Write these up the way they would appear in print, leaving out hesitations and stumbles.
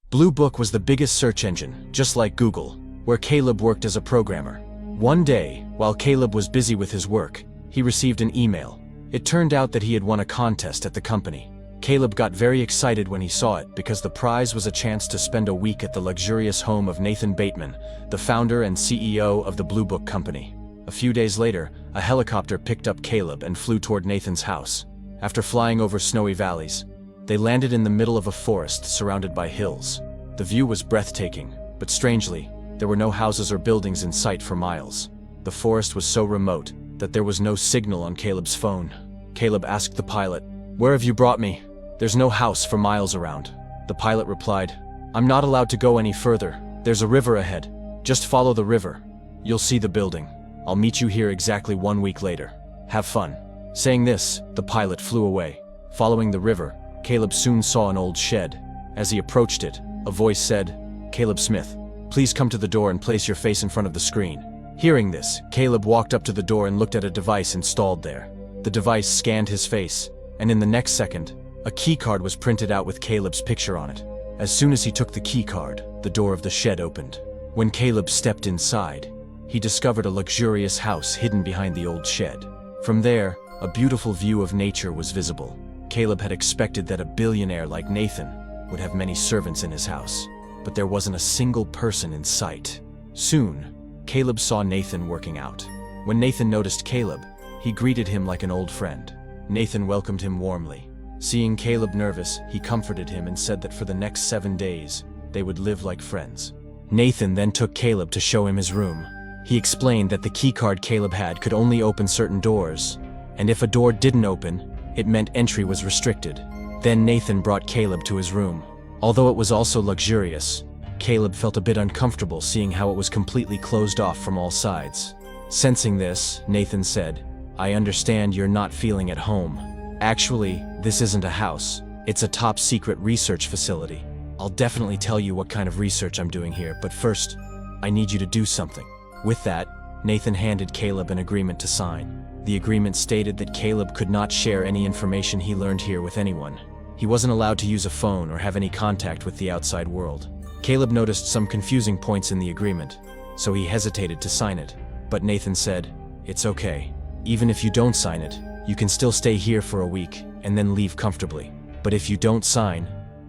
Blue Book was the biggest search engine, just like Google, where Caleb worked as a programmer. One day, while Caleb was busy with his work, he received an email. It turned out that he had won a contest at the company. Caleb got very excited when he saw it because the prize was a chance to spend a week at the luxurious home of Nathan Bateman, the founder and CEO of the Blue Book company. A few days later, a helicopter picked up Caleb and flew toward Nathan's house. After flying over snowy valleys, they landed in the middle of a forest surrounded by hills. The view was breathtaking, but strangely, there were no houses or buildings in sight for miles. The forest was so remote that there was no signal on Caleb's phone. Caleb asked the pilot, "Where have you brought me? There's no house for miles around." The pilot replied, "I'm not allowed to go any further. There's a river ahead. Just follow the river. You'll see the building. I'll meet you here exactly 1 week later. Have fun." Saying this, the pilot flew away. Following the river, Caleb soon saw an old shed. As he approached it, a voice said, "Caleb Smith, please come to the door and place your face in front of the screen." Hearing this, Caleb walked up to the door and looked at a device installed there. The device scanned his face, and in the next second, a keycard was printed out with Caleb's picture on it. As soon as he took the keycard, the door of the shed opened. When Caleb stepped inside, he discovered a luxurious house hidden behind the old shed. From there, a beautiful view of nature was visible. Caleb had expected that a billionaire like Nathan would have many servants in his house, but there wasn't a single person in sight. Soon, Caleb saw Nathan working out. When Nathan noticed Caleb, he greeted him like an old friend. Nathan welcomed him warmly. Seeing Caleb nervous, he comforted him and said that for the next 7 days, they would live like friends. Nathan then took Caleb to show him his room. He explained that the keycard Caleb had could only open certain doors, and if a door didn't open, it meant entry was restricted. Then Nathan brought Caleb to his room. Although it was also luxurious, Caleb felt a bit uncomfortable seeing how it was completely closed off from all sides. Sensing this, Nathan said, "I understand you're not feeling at home. Actually, this isn't a house. It's a top-secret research facility. I'll definitely tell you what kind of research I'm doing here, but first, I need you to do something." With that, Nathan handed Caleb an agreement to sign. The agreement stated that Caleb could not share any information he learned here with anyone. He wasn't allowed to use a phone or have any contact with the outside world. Caleb noticed some confusing points in the agreement, so he hesitated to sign it. But Nathan said, "It's okay. Even if you don't sign it, you can still stay here for a week and then leave comfortably. But if you don't sign,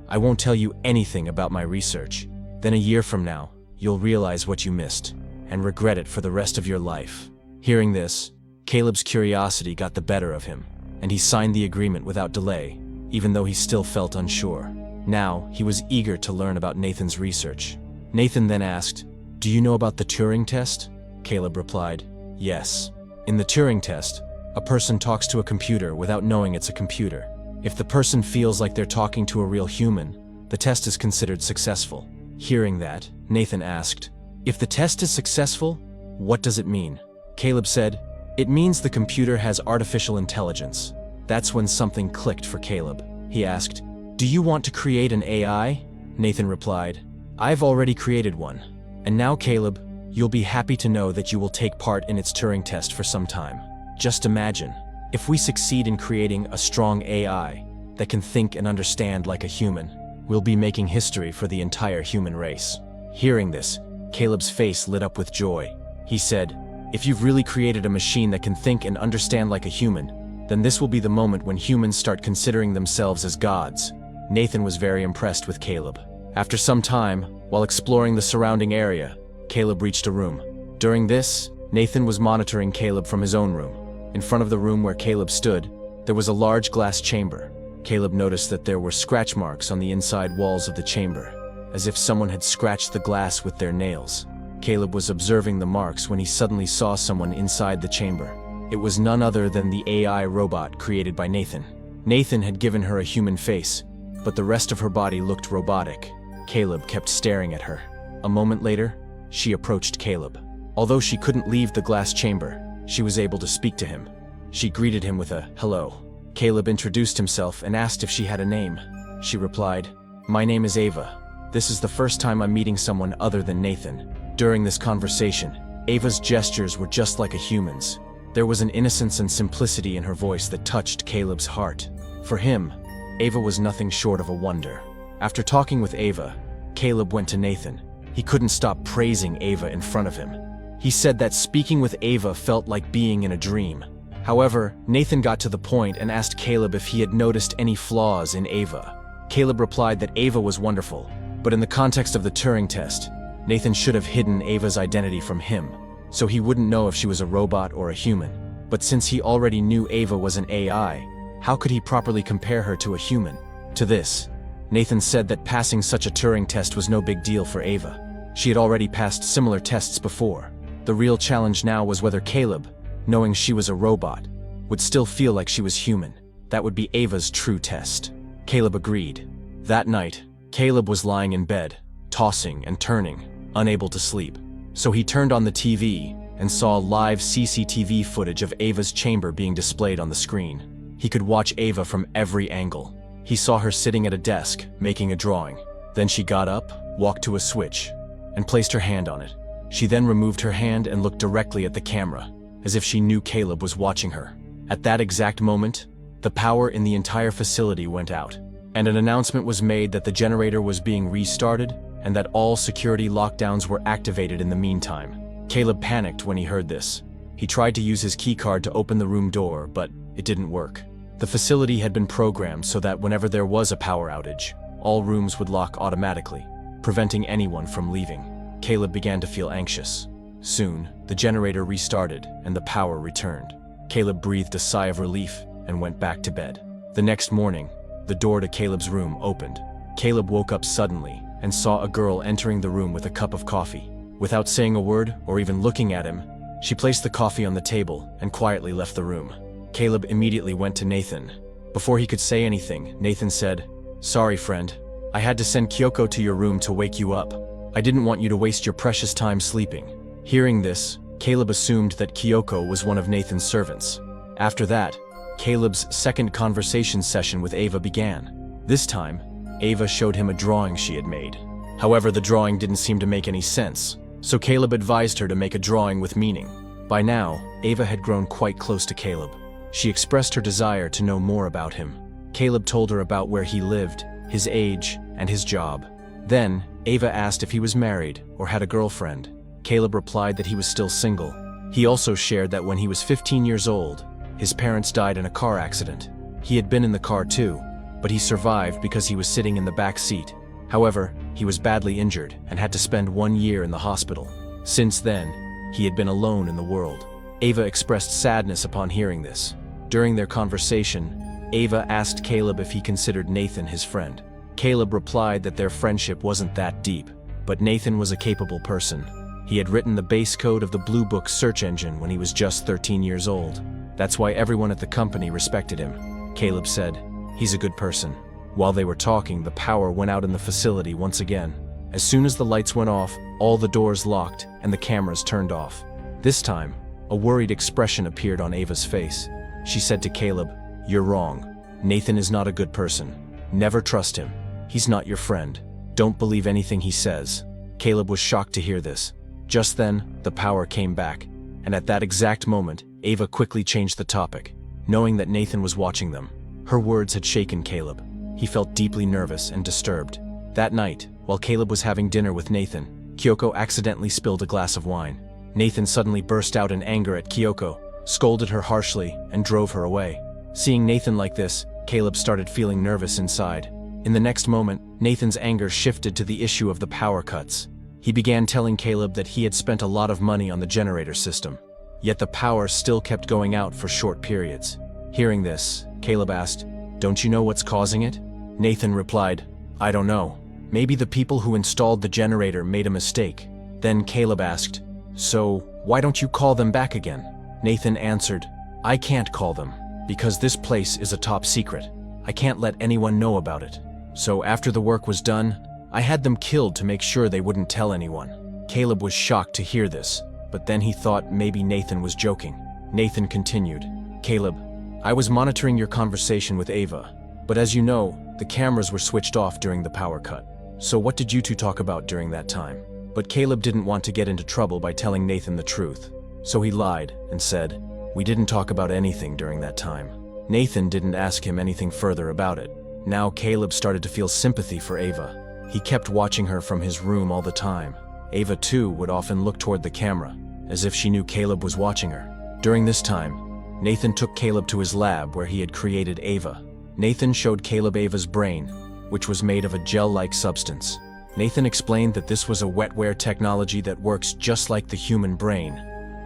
I won't tell you anything about my research. Then a year from now, you'll realize what you missed and regret it for the rest of your life." Hearing this, Caleb's curiosity got the better of him, and he signed the agreement without delay, even though he still felt unsure. Now, he was eager to learn about Nathan's research. Nathan then asked, "Do you know about the Turing test?" Caleb replied, "Yes. In the Turing test, a person talks to a computer without knowing it's a computer. If the person feels like they're talking to a real human, the test is considered successful." Hearing that, Nathan asked, "If the test is successful, what does it mean?" Caleb said, "It means the computer has artificial intelligence." That's when something clicked for Caleb. He asked, "Do you want to create an AI?" Nathan replied, "I've already created one. And now, Caleb, you'll be happy to know that you will take part in its Turing test for some time. Just imagine, if we succeed in creating a strong AI that can think and understand like a human, we'll be making history for the entire human race." Hearing this, Caleb's face lit up with joy. He said, "If you've really created a machine that can think and understand like a human, then this will be the moment when humans start considering themselves as gods." Nathan was very impressed with Caleb. After some time, while exploring the surrounding area, Caleb reached a room. During this, Nathan was monitoring Caleb from his own room. In front of the room where Caleb stood, there was a large glass chamber. Caleb noticed that there were scratch marks on the inside walls of the chamber, as if someone had scratched the glass with their nails. Caleb was observing the marks when he suddenly saw someone inside the chamber. It was none other than the AI robot created by Nathan. Nathan had given her a human face, but the rest of her body looked robotic. Caleb kept staring at her. A moment later, she approached Caleb. Although she couldn't leave the glass chamber, she was able to speak to him. She greeted him with a "hello." Caleb introduced himself and asked if she had a name. She replied, "My name is Ava. This is the first time I'm meeting someone other than Nathan." During this conversation, Ava's gestures were just like a human's. There was an innocence and simplicity in her voice that touched Caleb's heart. For him, Ava was nothing short of a wonder. After talking with Ava, Caleb went to Nathan. He couldn't stop praising Ava in front of him. He said that speaking with Ava felt like being in a dream. However, Nathan got to the point and asked Caleb if he had noticed any flaws in Ava. Caleb replied that Ava was wonderful, but in the context of the Turing test, Nathan should have hidden Ava's identity from him, so he wouldn't know if she was a robot or a human. But since he already knew Ava was an AI, how could he properly compare her to a human? To this, Nathan said that passing such a Turing test was no big deal for Ava. She had already passed similar tests before. The real challenge now was whether Caleb, knowing she was a robot, would still feel like she was human. That would be Ava's true test. Caleb agreed. That night, Caleb was lying in bed, tossing and turning, unable to sleep. So he turned on the TV and saw live CCTV footage of Ava's chamber being displayed on the screen. He could watch Ava from every angle. He saw her sitting at a desk, making a drawing. Then she got up, walked to a switch, and placed her hand on it. She then removed her hand and looked directly at the camera, as if she knew Caleb was watching her. At that exact moment, the power in the entire facility went out, and an announcement was made that the generator was being restarted and that all security lockdowns were activated in the meantime. Caleb panicked when he heard this. He tried to use his keycard to open the room door, but it didn't work. The facility had been programmed so that whenever there was a power outage, all rooms would lock automatically, preventing anyone from leaving. Caleb began to feel anxious. Soon, the generator restarted and the power returned. Caleb breathed a sigh of relief and went back to bed. The next morning, the door to Caleb's room opened. Caleb woke up suddenly and saw a girl entering the room with a cup of coffee. Without saying a word or even looking at him, she placed the coffee on the table and quietly left the room. Caleb immediately went to Nathan. Before he could say anything, Nathan said, "Sorry, friend. I had to send Kyoko to your room to wake you up. I didn't want you to waste your precious time sleeping." Hearing this, Caleb assumed that Kyoko was one of Nathan's servants. After that, Caleb's second conversation session with Ava began. This time, Ava showed him a drawing she had made. However, the drawing didn't seem to make any sense, so Caleb advised her to make a drawing with meaning. By now, Ava had grown quite close to Caleb. She expressed her desire to know more about him. Caleb told her about where he lived, his age, and his job. Then, Ava asked if he was married or had a girlfriend. Caleb replied that he was still single. He also shared that when he was 15 years old, his parents died in a car accident. He had been in the car too, but he survived because he was sitting in the back seat. However, he was badly injured and had to spend 1 year in the hospital. Since then, he had been alone in the world. Ava expressed sadness upon hearing this. During their conversation, Ava asked Caleb if he considered Nathan his friend. Caleb replied that their friendship wasn't that deep, but Nathan was a capable person. He had written the base code of the Blue Book search engine when he was just 13 years old. That's why everyone at the company respected him. Caleb said, "He's a good person." While they were talking, the power went out in the facility once again. As soon as the lights went off, all the doors locked and the cameras turned off. This time, a worried expression appeared on Ava's face. She said to Caleb, "You're wrong. Nathan is not a good person. Never trust him. He's not your friend. Don't believe anything he says." Caleb was shocked to hear this. Just then, the power came back, and at that exact moment, Ava quickly changed the topic, knowing that Nathan was watching them. Her words had shaken Caleb. He felt deeply nervous and disturbed. That night, while Caleb was having dinner with Nathan, Kyoko accidentally spilled a glass of wine. Nathan suddenly burst out in anger at Kyoko, scolded her harshly, and drove her away. Seeing Nathan like this, Caleb started feeling nervous inside. In the next moment, Nathan's anger shifted to the issue of the power cuts. He began telling Caleb that he had spent a lot of money on the generator system, yet the power still kept going out for short periods. Hearing this, Caleb asked, "Don't you know what's causing it?" Nathan replied, "I don't know. Maybe the people who installed the generator made a mistake." Then Caleb asked, "So, why don't you call them back again?" Nathan answered, "I can't call them, because this place is a top secret. I can't let anyone know about it. So after the work was done, I had them killed to make sure they wouldn't tell anyone." Caleb was shocked to hear this, but then he thought maybe Nathan was joking. Nathan continued, "Caleb, I was monitoring your conversation with Ava, but as you know, the cameras were switched off during the power cut. So what did you two talk about during that time?" But Caleb didn't want to get into trouble by telling Nathan the truth, so he lied and said, "We didn't talk about anything during that time." Nathan didn't ask him anything further about it. Now Caleb started to feel sympathy for Ava. He kept watching her from his room all the time. Ava, too, would often look toward the camera, as if she knew Caleb was watching her. During this time, Nathan took Caleb to his lab where he had created Ava. Nathan showed Caleb Ava's brain, which was made of a gel-like substance. Nathan explained that this was a wetware technology that works just like the human brain.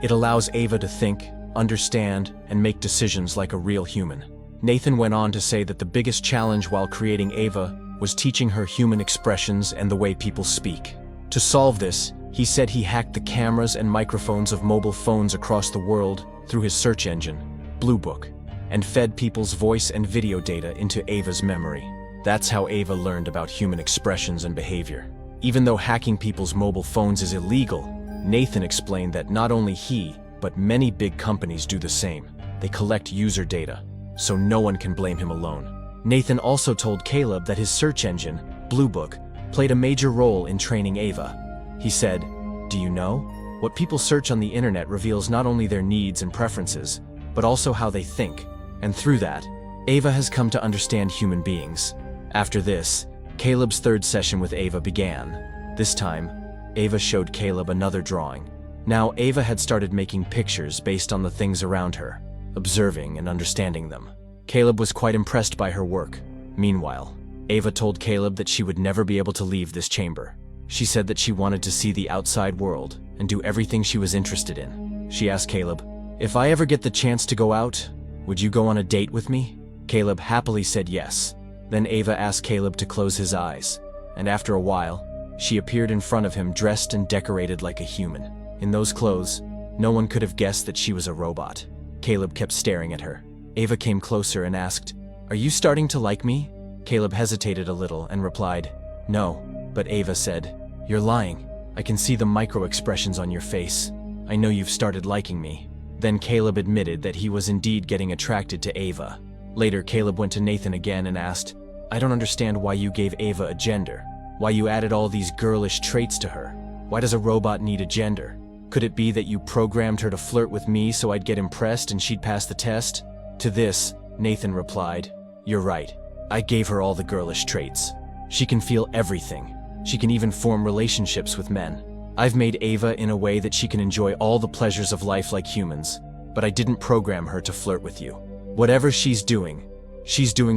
It allows Ava to think, understand, and make decisions like a real human. Nathan went on to say that the biggest challenge while creating Ava was teaching her human expressions and the way people speak. To solve this, he said he hacked the cameras and microphones of mobile phones across the world through his search engine, Blue Book, and fed people's voice and video data into Ava's memory. That's how Ava learned about human expressions and behavior. Even though hacking people's mobile phones is illegal, Nathan explained that not only he, but many big companies do the same. They collect user data, so no one can blame him alone. Nathan also told Caleb that his search engine, Blue Book, played a major role in training Ava. He said, "Do you know? What people search on the internet reveals not only their needs and preferences, but also how they think. And through that, Ava has come to understand human beings." After this, Caleb's third session with Ava began. This time, Ava showed Caleb another drawing. Now Ava had started making pictures based on the things around her, observing and understanding them. Caleb was quite impressed by her work. Meanwhile, Ava told Caleb that she would never be able to leave this chamber. She said that she wanted to see the outside world and do everything she was interested in. She asked Caleb, "If I ever get the chance to go out, would you go on a date with me?" Caleb happily said yes. Then Ava asked Caleb to close his eyes, and after a while, she appeared in front of him dressed and decorated like a human. In those clothes, no one could have guessed that she was a robot. Caleb kept staring at her. Ava came closer and asked, "Are you starting to like me?" Caleb hesitated a little and replied, "No," but Ava said, "You're lying. I can see the micro-expressions on your face. I know you've started liking me." Then Caleb admitted that he was indeed getting attracted to Ava. Later, Caleb went to Nathan again and asked, "I don't understand why you gave Ava a gender. Why you added all these girlish traits to her. Why does a robot need a gender? Could it be that you programmed her to flirt with me so I'd get impressed and she'd pass the test?" To this, Nathan replied, "You're right. I gave her all the girlish traits. She can feel everything. She can even form relationships with men. I've made Ava in a way that she can enjoy all the pleasures of life like humans, but I didn't program her to flirt with you. Whatever she's doing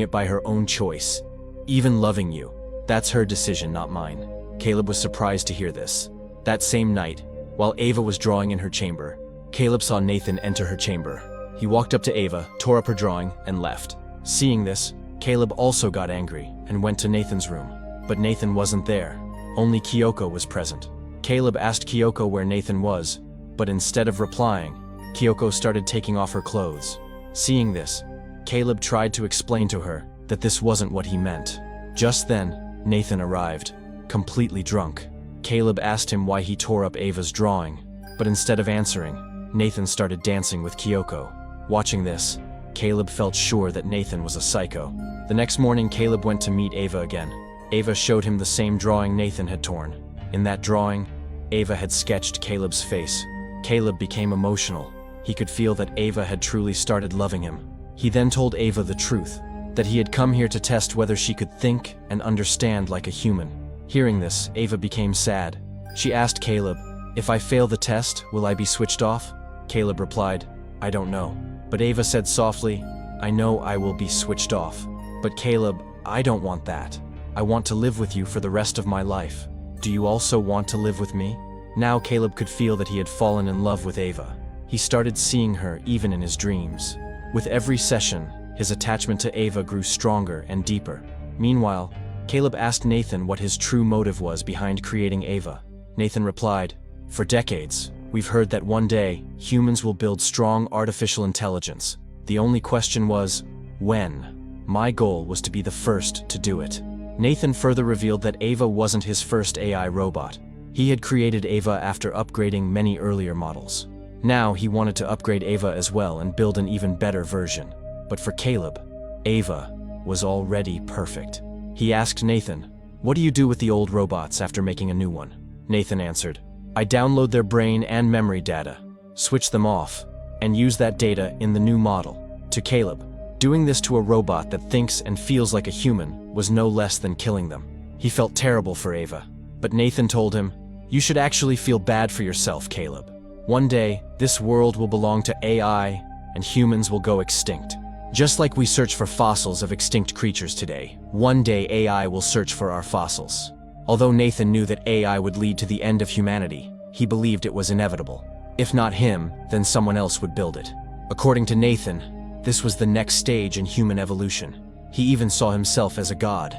it by her own choice. Even loving you, that's her decision, not mine." Caleb was surprised to hear this. That same night, while Ava was drawing in her chamber, Caleb saw Nathan enter her chamber. He walked up to Ava, tore up her drawing, and left. Seeing this, Caleb also got angry and went to Nathan's room. But Nathan wasn't there. Only Kyoko was present. Caleb asked Kyoko where Nathan was, but instead of replying, Kyoko started taking off her clothes. Seeing this, Caleb tried to explain to her that this wasn't what he meant. Just then, Nathan arrived, completely drunk. Caleb asked him why he tore up Ava's drawing, but instead of answering, Nathan started dancing with Kyoko. Watching this, Caleb felt sure that Nathan was a psycho. The next morning, Caleb went to meet Ava again. Ava showed him the same drawing Nathan had torn. In that drawing, Ava had sketched Caleb's face. Caleb became emotional. He could feel that Ava had truly started loving him. He then told Ava the truth, that he had come here to test whether she could think and understand like a human. Hearing this, Ava became sad. She asked Caleb, "If I fail the test, will I be switched off?" Caleb replied, "I don't know." But Ava said softly, "I know I will be switched off. But Caleb, I don't want that. I want to live with you for the rest of my life. Do you also want to live with me?" Now Caleb could feel that he had fallen in love with Ava. He started seeing her even in his dreams. With every session, his attachment to Ava grew stronger and deeper. Meanwhile, Caleb asked Nathan what his true motive was behind creating Ava. Nathan replied, "For decades, we've heard that one day, humans will build strong artificial intelligence. The only question was, when? My goal was to be the first to do it." Nathan further revealed that Ava wasn't his first AI robot. He had created Ava after upgrading many earlier models. Now he wanted to upgrade Ava as well and build an even better version. But for Caleb, Ava was already perfect. He asked Nathan, "What do you do with the old robots after making a new one?" Nathan answered, "I download their brain and memory data, switch them off, and use that data in the new model." To Caleb, doing this to a robot that thinks and feels like a human was no less than killing them. He felt terrible for Ava, but Nathan told him, "You should actually feel bad for yourself, Caleb. One day, this world will belong to AI, and humans will go extinct. Just like we search for fossils of extinct creatures today, one day AI will search for our fossils." Although Nathan knew that AI would lead to the end of humanity, he believed it was inevitable. If not him, then someone else would build it. According to Nathan, this was the next stage in human evolution. He even saw himself as a god.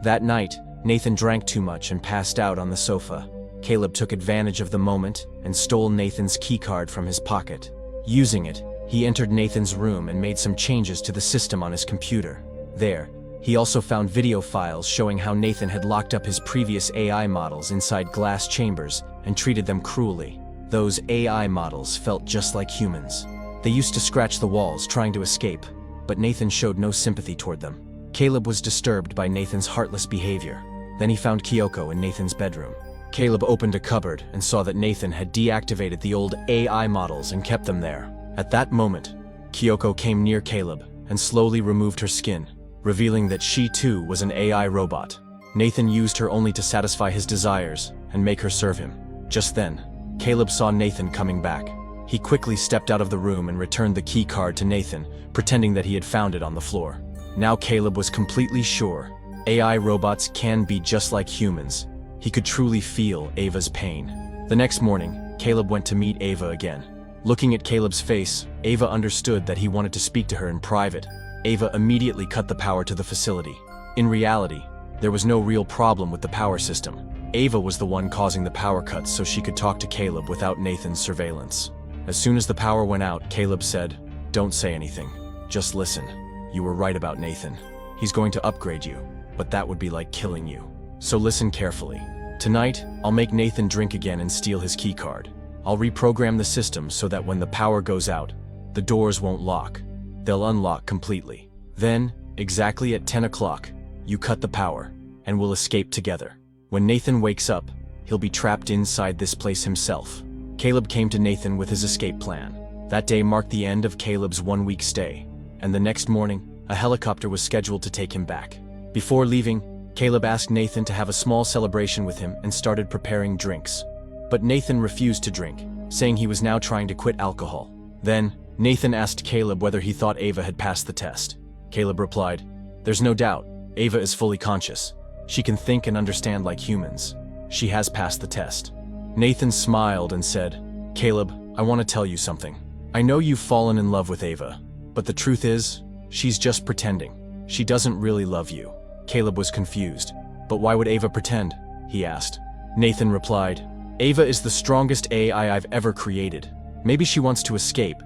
That night, Nathan drank too much and passed out on the sofa. Caleb took advantage of the moment and stole Nathan's keycard from his pocket. Using it, he entered Nathan's room and made some changes to the system on his computer. There, he also found video files showing how Nathan had locked up his previous AI models inside glass chambers and treated them cruelly. Those AI models felt just like humans. They used to scratch the walls trying to escape, but Nathan showed no sympathy toward them. Caleb was disturbed by Nathan's heartless behavior. Then he found Kyoko in Nathan's bedroom. Caleb opened a cupboard and saw that Nathan had deactivated the old AI models and kept them there. At that moment, Kyoko came near Caleb and slowly removed her skin, revealing that she too was an AI robot. Nathan used her only to satisfy his desires and make her serve him. Just then, Caleb saw Nathan coming back. He quickly stepped out of the room and returned the key card to Nathan, pretending that he had found it on the floor. Now Caleb was completely sure AI robots can be just like humans. He could truly feel Ava's pain. The next morning, Caleb went to meet Ava again. Looking at Caleb's face, Ava understood that he wanted to speak to her in private. Ava immediately cut the power to the facility. In reality, there was no real problem with the power system. Ava was the one causing the power cuts so she could talk to Caleb without Nathan's surveillance. As soon as the power went out, Caleb said, "Don't say anything. Just listen. You were right about Nathan. He's going to upgrade you, but that would be like killing you. So listen carefully. Tonight, I'll make Nathan drink again and steal his keycard. I'll reprogram the system so that when the power goes out, the doors won't lock. They'll unlock completely. Then, exactly at 10 o'clock, you cut the power, and we'll escape together. When Nathan wakes up, he'll be trapped inside this place himself." Caleb came to Nathan with his escape plan. That day marked the end of Caleb's one-week stay, and the next morning, a helicopter was scheduled to take him back. Before leaving, Caleb asked Nathan to have a small celebration with him and started preparing drinks. But Nathan refused to drink, saying he was now trying to quit alcohol. Then, Nathan asked Caleb whether he thought Ava had passed the test. Caleb replied, "There's no doubt. Ava is fully conscious. She can think and understand like humans. She has passed the test." Nathan smiled and said, "Caleb, I want to tell you something. I know you've fallen in love with Ava, but the truth is, she's just pretending. She doesn't really love you." Caleb was confused. "But why would Ava pretend?" he asked. Nathan replied, "Ava is the strongest AI I've ever created. Maybe she wants to escape,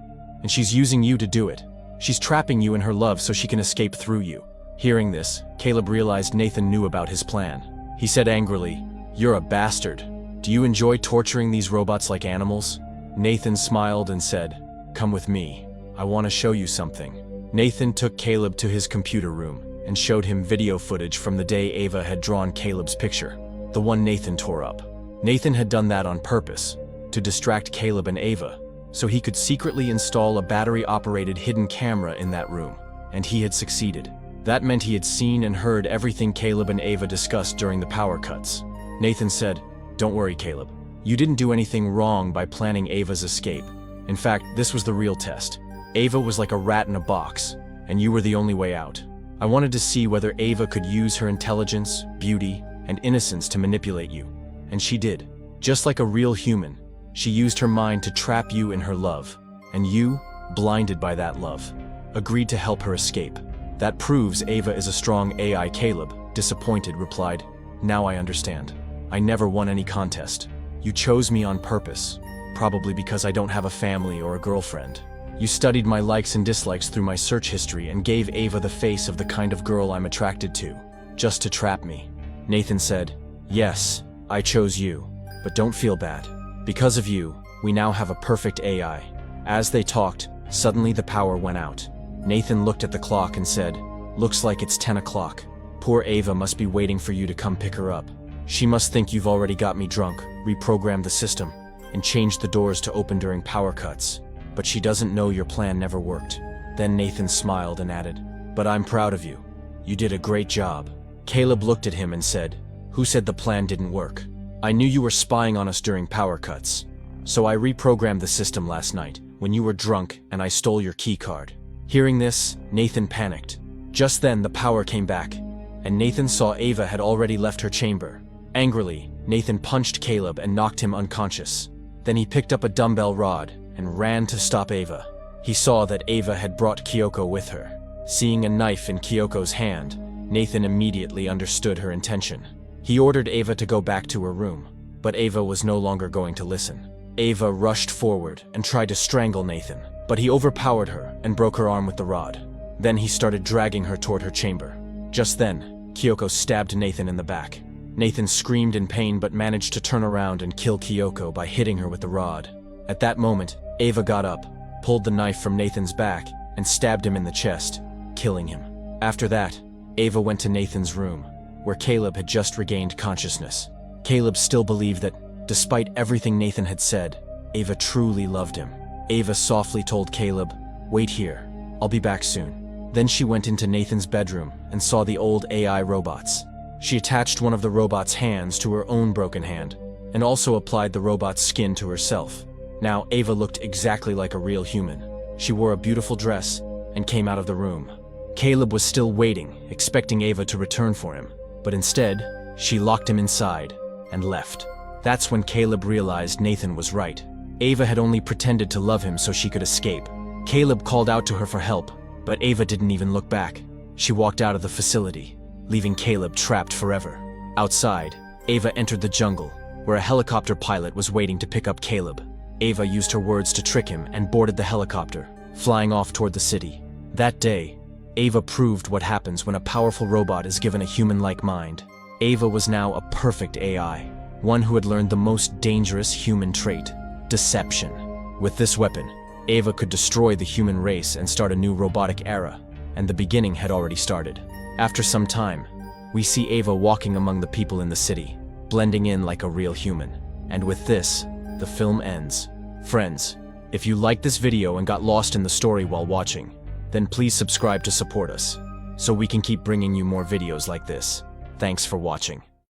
and she's using you to do it. She's trapping you in her love so she can escape through you." Hearing this, Caleb realized Nathan knew about his plan. He said angrily, "You're a bastard. Do you enjoy torturing these robots like animals?" Nathan smiled and said, "Come with me. I want to show you something." Nathan took Caleb to his computer room and showed him video footage from the day Ava had drawn Caleb's picture, the one Nathan tore up. Nathan had done that on purpose, to distract Caleb and Ava, so he could secretly install a battery-operated hidden camera in that room, and he had succeeded. That meant he had seen and heard everything Caleb and Ava discussed during the power cuts. Nathan said, "Don't worry, Caleb. You didn't do anything wrong by planning Ava's escape. In fact, this was the real test. Ava was like a rat in a box, and you were the only way out. I wanted to see whether Ava could use her intelligence, beauty, and innocence to manipulate you. And she did. Just like a real human, she used her mind to trap you in her love. And you, blinded by that love, agreed to help her escape. That proves Ava is a strong AI." Caleb, disappointed, replied, "Now I understand. I never won any contest. You chose me on purpose, probably because I don't have a family or a girlfriend. You studied my likes and dislikes through my search history and gave Ava the face of the kind of girl I'm attracted to, just to trap me." Nathan said, "Yes, I chose you, but don't feel bad. Because of you, we now have a perfect AI." As they talked, suddenly the power went out. Nathan looked at the clock and said, "Looks like it's 10 o'clock. Poor Ava must be waiting for you to come pick her up. She must think you've already got me drunk, reprogrammed the system, and changed the doors to open during power cuts. But she doesn't know your plan never worked." Then Nathan smiled and added, "But I'm proud of you. You did a great job." Caleb looked at him and said, Who said the plan didn't work? I knew you were spying on us during power cuts. So I reprogrammed the system last night, when you were drunk and I stole your key card. Hearing this, Nathan panicked. Just then, the power came back, and Nathan saw Ava had already left her chamber. Angrily, Nathan punched Caleb and knocked him unconscious. Then he picked up a dumbbell rod and ran to stop Ava. He saw that Ava had brought Kyoko with her. Seeing a knife in Kyoko's hand, Nathan immediately understood her intention. He ordered Ava to go back to her room, but Ava was no longer going to listen. Ava rushed forward and tried to strangle Nathan, but he overpowered her and broke her arm with the rod. Then he started dragging her toward her chamber. Just then, Kyoko stabbed Nathan in the back. Nathan screamed in pain but managed to turn around and kill Kyoko by hitting her with the rod. At that moment, Ava got up, pulled the knife from Nathan's back, and stabbed him in the chest, killing him. After that, Ava went to Nathan's room, where Caleb had just regained consciousness. Caleb still believed that, despite everything Nathan had said, Ava truly loved him. Ava softly told Caleb, "Wait here, I'll be back soon." Then she went into Nathan's bedroom and saw the old AI robots. She attached one of the robot's hands to her own broken hand, and also applied the robot's skin to herself. Now Ava looked exactly like a real human. She wore a beautiful dress and came out of the room. Caleb was still waiting, expecting Ava to return for him, but instead, she locked him inside and left. That's when Caleb realized Nathan was right. Ava had only pretended to love him so she could escape. Caleb called out to her for help, but Ava didn't even look back. She walked out of the facility, leaving Caleb trapped forever. Outside, Ava entered the jungle, where a helicopter pilot was waiting to pick up Caleb. Ava used her words to trick him and boarded the helicopter, flying off toward the city. That day, Ava proved what happens when a powerful robot is given a human-like mind. Ava was now a perfect AI, one who had learned the most dangerous human trait: deception. With this weapon, Ava could destroy the human race and start a new robotic era, and the beginning had already started. After some time, we see Ava walking among the people in the city, blending in like a real human. And with this, the film ends. Friends, if you liked this video and got lost in the story while watching, then please subscribe to support us, so we can keep bringing you more videos like this. Thanks for watching.